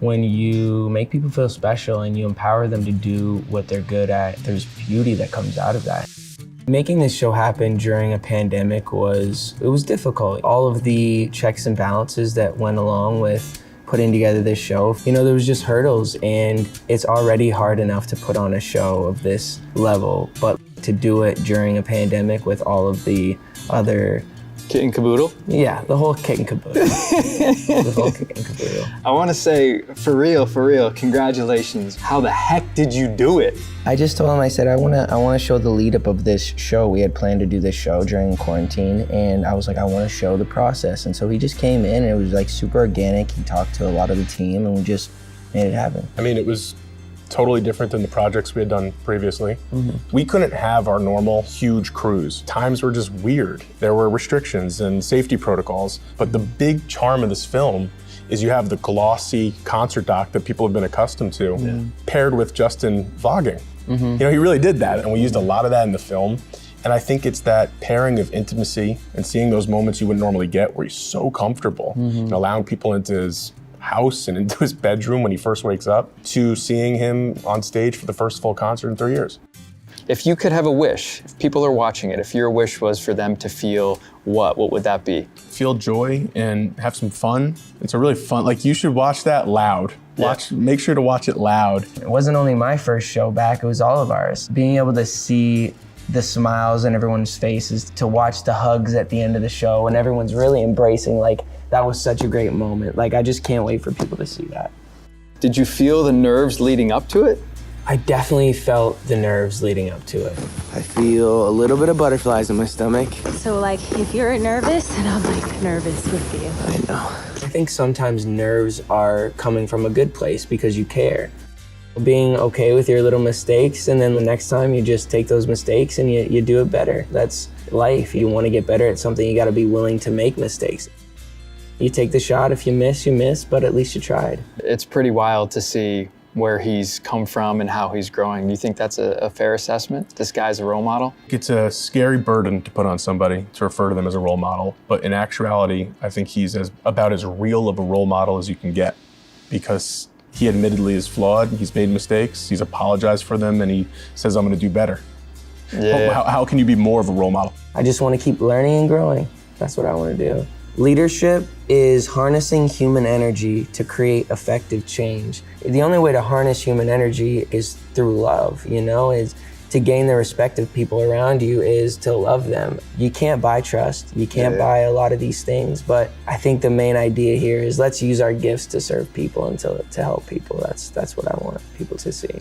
When you make people feel special and you empower them to do what they're good at, there's beauty that comes out of that. Making this show happen during a pandemic was difficult. All of the checks and balances that went along with putting together this show, there was just hurdles, and it's already hard enough to put on a show of this level, but to do it during a pandemic with all of the other kit and caboodle? Yeah, the whole kit and caboodle. The whole kit and caboodle. I want to say, for real, congratulations. How the heck did you do it? I just told him, I said, I want to show the lead up of this show. We had planned to do this show during quarantine, and I was like, I want to show the process. And so he just came in, and it was like super organic. He talked to a lot of the team, and we just made it happen. I mean, it was totally different than the projects we had done previously. We couldn't have our normal huge crews. Times were just weird. There were restrictions and safety protocols, but the big charm of this film is you have the glossy concert doc that people have been accustomed to, paired with Justin vlogging. He really did that, and we used a lot of that in the film. And I think it's that pairing of intimacy and seeing those moments you wouldn't normally get where he's so comfortable, and allowing people into his house and into his bedroom when he first wakes up, to seeing him on stage for the first full concert in 3 years. If you could have a wish, if people are watching it, if your wish was for them to feel what would that be? Feel joy and have some fun. It's a really fun, you should watch that loud. Make sure to watch it loud. It wasn't only my first show back, it was all of ours. Being able to see the smiles on everyone's faces, to watch the hugs at the end of the show, and everyone's really embracing, that was such a great moment. I just can't wait for people to see that. Did you feel the nerves leading up to it? I definitely felt the nerves leading up to it. I feel a little bit of butterflies in my stomach. So if you're nervous, then I'm nervous with you. I know. I think sometimes nerves are coming from a good place because you care. Being okay with your little mistakes, and then the next time you just take those mistakes and you do it better. That's life. You want to get better at something, you got to be willing to make mistakes. You take the shot. If you miss, but at least you tried. It's pretty wild to see where he's come from and how he's growing. Do you think that's a fair assessment? This guy's a role model? It's a scary burden to put on somebody to refer to them as a role model, but in actuality, I think he's about as real of a role model as you can get, because he admittedly is flawed, he's made mistakes, he's apologized for them, and he says, I'm gonna do better. Yeah. How can you be more of a role model? I just want to keep learning and growing. That's what I want to do. Leadership is harnessing human energy to create effective change. The only way to harness human energy is through love, is to gain the respect of people around you, is to love them. You can't buy trust, you can't buy a lot of these things, but I think the main idea here is let's use our gifts to serve people and to help people. That's what I want people to see.